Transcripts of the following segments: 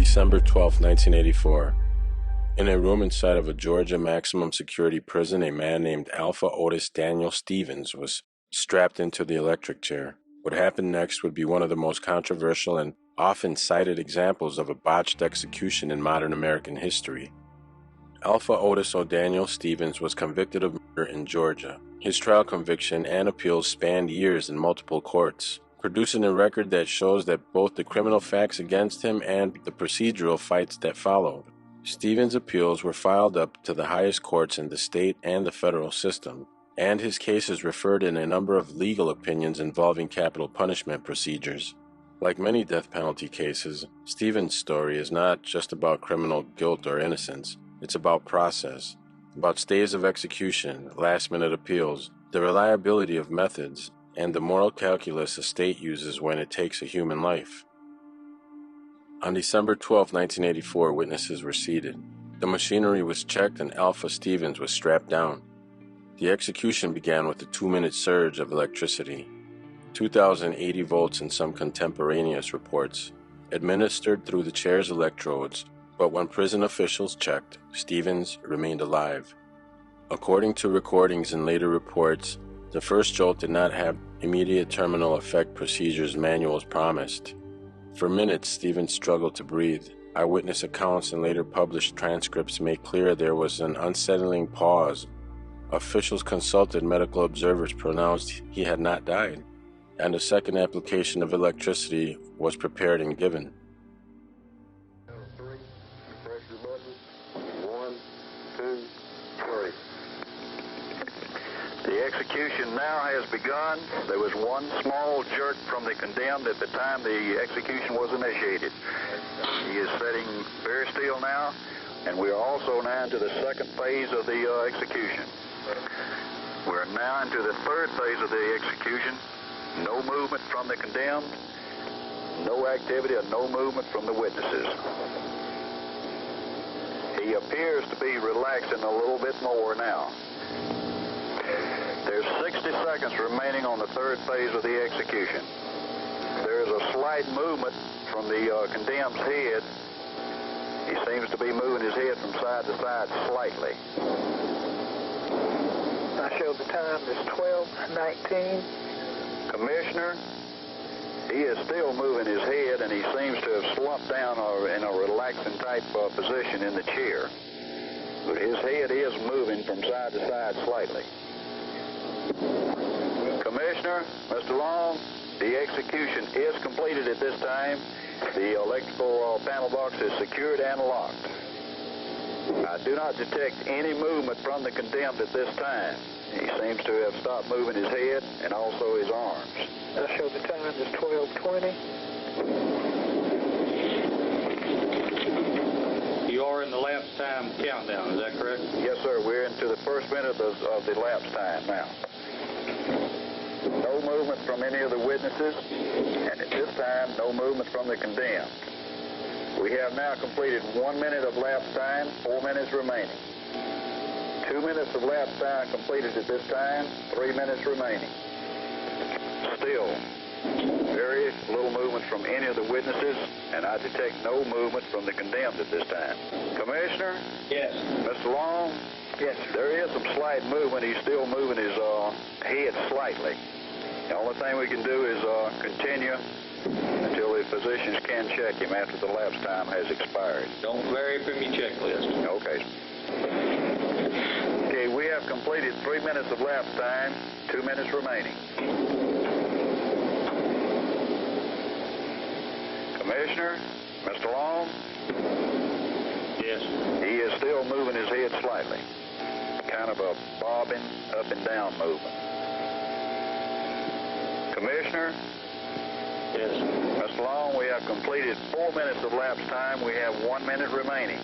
December 12, 1984. In a room inside of a Georgia maximum security prison, a man named Alpha Otis Daniel Stevens was strapped into the electric chair. What happened next would be one of the most controversial and often cited examples of a botched execution in modern American history. Alpha Otis O'Daniel Stevens was convicted of murder in Georgia. His trial, conviction, and appeals spanned years in multiple courts, producing a record that shows that both the criminal facts against him and the procedural fights that followed. Stevens' appeals were filed up to the highest courts in the state and the federal system, and his case is referred in a number of legal opinions involving capital punishment procedures. Like many death penalty cases, Stevens' story is not just about criminal guilt or innocence. It's about process, about stays of execution, last-minute appeals, the reliability of methods, and the moral calculus a state uses when it takes a human life. On December 12, 1984, witnesses were seated. The machinery was checked and Alpha Stevens was strapped down. The execution began with a 2-minute surge of electricity, 2,080 volts in some contemporaneous reports, administered through the chair's electrodes, but when prison officials checked, Stevens remained alive. According to recordings and later reports, the first jolt did not have immediate terminal effect procedures manuals promised. For minutes, Stevens struggled to breathe. Eyewitness accounts and later published transcripts make clear there was an unsettling pause. Officials consulted medical observers pronounced he had not died, and a second application of electricity was prepared and given. The execution now has begun. There was one small jerk from the condemned at the time the execution was initiated. He is sitting very still now, and we are also now into the second phase of the execution. We're now into the third phase of the execution. No movement from the condemned, no activity and no movement from the witnesses. He appears to be relaxing a little bit more now. There's 60 seconds remaining on the third phase of the execution. There is a slight movement from the condemned's head. He seems to be moving his head from side to side slightly. I show the time is 12:19. Commissioner, he is still moving his head, and he seems to have slumped down in a relaxing type position in the chair. But his head is moving from side to side slightly. Commissioner, Mr. Long, the execution is completed at this time. The electrical panel box is secured and locked. I do not detect any movement from the condemned at this time. He seems to have stopped moving his head and also his arms. I show the time is 12:20. You are in the lapse time countdown, is that correct? Yes, sir. We're into the first minute of the lapse time now. No movement from any of the witnesses, and at this time, no movement from the condemned. We have now completed 1 minute of lapse time, 4 minutes remaining. 2 minutes of lapse time completed at this time, 3 minutes remaining. Still, very little movement from any of the witnesses, and I detect no movement from the condemned at this time. Commissioner? Yes. Mr. Long? Yes, sir. There is some slight movement. He's still moving his head slightly. The only thing we can do is continue until the physicians can check him after the lapse time has expired. Don't vary from your checklist. Okay. Okay, we have completed 3 minutes of lapse time, 2 minutes remaining. Commissioner, Mr. Long? Yes. He is still moving his head slightly. Kind of a bobbing up and down movement. Commissioner? Yes. Mr. Long, we have completed 4 minutes of lapse time. We have 1 minute remaining.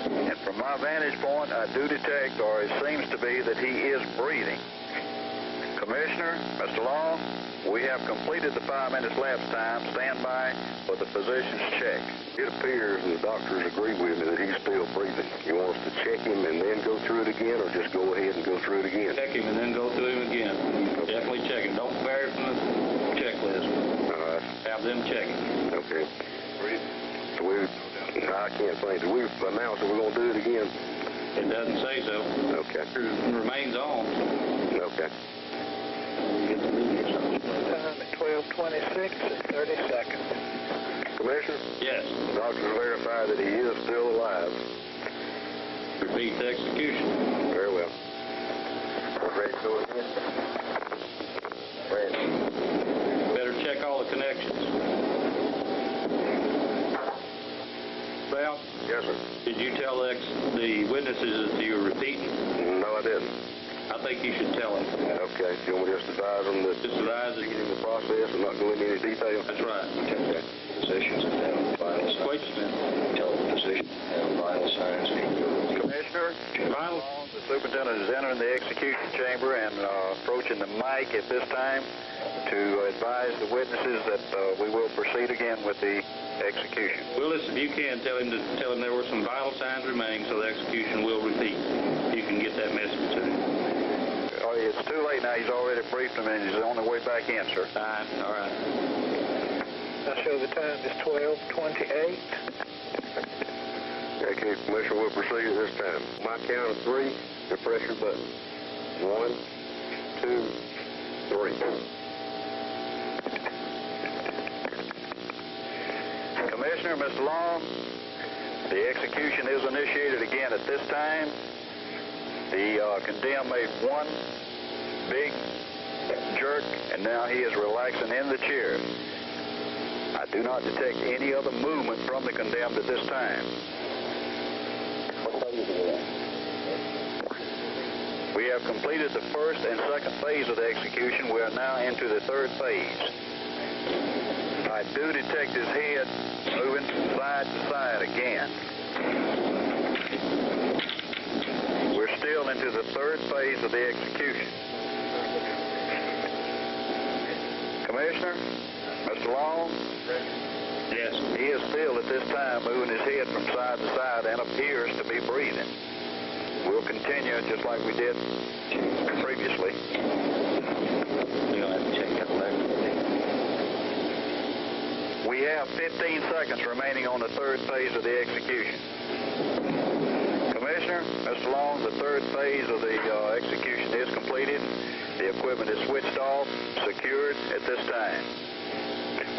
And from my vantage point, I do detect, or it seems to be, that he is breathing. Commissioner, Mr. Long, we have completed the 5 minutes lapse time. Stand by for the physician's check. It appears the doctors agree with me that he's still breathing. You want us to check him and then go through it again, or just go ahead and go through it again? Check him and then go through him again. Okay. Definitely check him. Don't vary from the checklist. All right. Have them check him. Okay. I can't think. Did we announce that we're going to do it again? It doesn't say so. Okay. It remains on. Okay. Time at 12:26 and 30 seconds. Commissioner? Yes. Doctors verify that he is still alive. Repeat the execution. Very well. Ready to go again? Ready. Better check all the connections. Well, Yes, sir. did you tell the witnesses that you were repeating? No, I didn't. I think you should tell them. Okay. You want me to just advise them that Just advise that in the process and not go into any detail? that's right. Okay. Positions and vital Wait just a minute. Tell the position and vital signs. Commissioner, Final. the superintendent is entering the execution chamber and approaching the mic at this time to advise the witnesses that we will proceed again with the execution. Willis, if you can, tell him there were some vital signs remaining, so the execution will repeat. You can get that message to him. Oh, it's too late now. He's already briefed him and he's on the way back in, sir. Fine. All right. I show the time is 12:28. Okay, Commissioner, we'll proceed at this time. My count of 3, the pressure button. 1, 2, 3. Commissioner, Mr. Long, the execution is initiated again at this time. The condemned made one big jerk, and now he is relaxing in the chair. I do not detect any other movement from the condemned at this time. We have completed the first and second phase of the execution. We are now into the third phase. I do detect his head moving side to side again. We're still into the third phase of the execution. Commissioner, Mr. Long? Yes. He is still at this time moving his head from side to side and appears to be breathing. We'll continue just like we did previously. You're going to have to check that later. We have 15 seconds remaining on the third phase of the execution. Commissioner, Mr. Long, the third phase of the execution is completed. The equipment is switched off, secured at this time.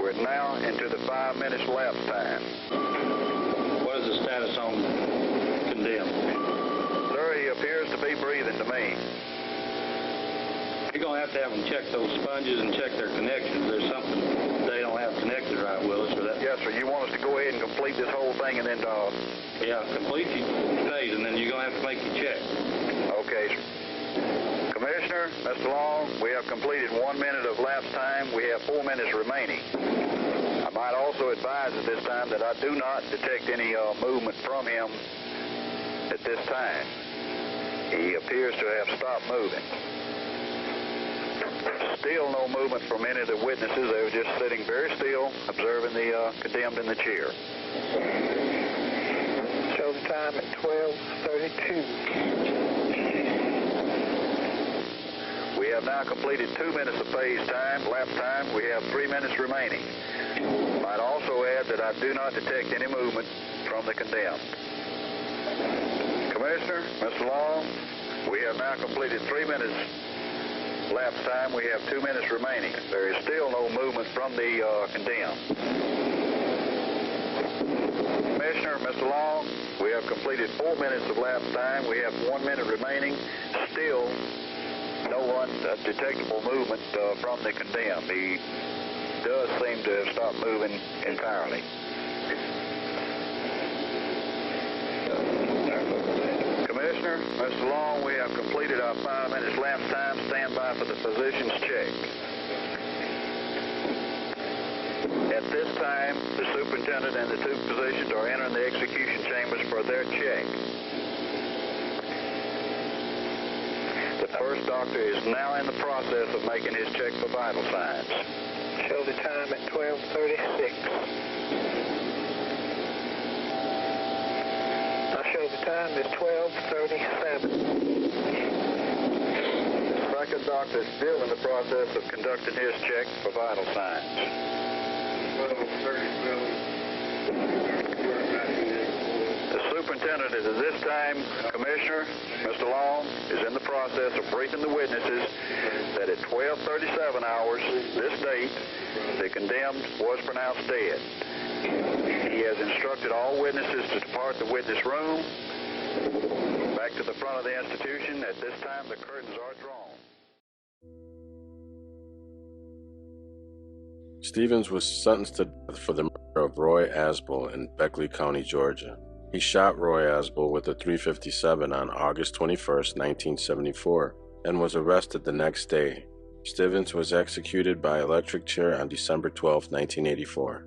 We're now into the 5 minutes lapse time. What is the status on condemned? Sir, he appears to be breathing to me. You're going to have them check those sponges and check their connections. There's something they don't have connected right, Willis, or that. Yes, sir. You want us to go ahead and complete this whole thing and then... Yeah, complete your phase, and then you're going to have to make your check. Okay, sir. Commissioner, Mr. Long, we have completed 1 minute of lapse time. We have 4 minutes remaining. I might also advise at this time that I do not detect any movement from him at this time. He appears to have stopped moving. Still no movement from any of the witnesses. They were just sitting very still, observing the condemned in the chair. Show the time at 12:32. We have now completed 2 minutes of phase time, lapse time. We have 3 minutes remaining. Might also add that I do not detect any movement from the condemned. Commissioner, Mr. Long, we have now completed 3 minutes lapse time. We have 2 minutes remaining. There is still no movement from the condemned. Commissioner, Mr. Long, we have completed 4 minutes of lapse time. We have 1 minute remaining. Still no detectable movement from the condemned. He does seem to have stopped moving entirely. Commissioner, Mr. Long, we have completed our 5 minutes lapse time. Stand by for the physician's check. At this time, the superintendent and the 2 physicians are entering the execution chambers for their check. The first doctor is now in the process of making his check for vital signs. Show the time at 12:36. I show the time is 12:37. The second doctor is still in the process of conducting his check for vital signs. The superintendent is at this time, Commissioner, Mr. Long, is in the process of briefing the witnesses that at 12:37 hours, this date, the condemned was pronounced dead. He has instructed all witnesses to depart the witness room. Back to the front of the institution. At this time, the curtains are drawn. Stevens was sentenced to death for the murder of Roy Asbel in Beckley County, Georgia. He shot Roy Asbel with a .357 on August 21, 1974, and was arrested the next day. Stevens was executed by electric chair on December 12, 1984.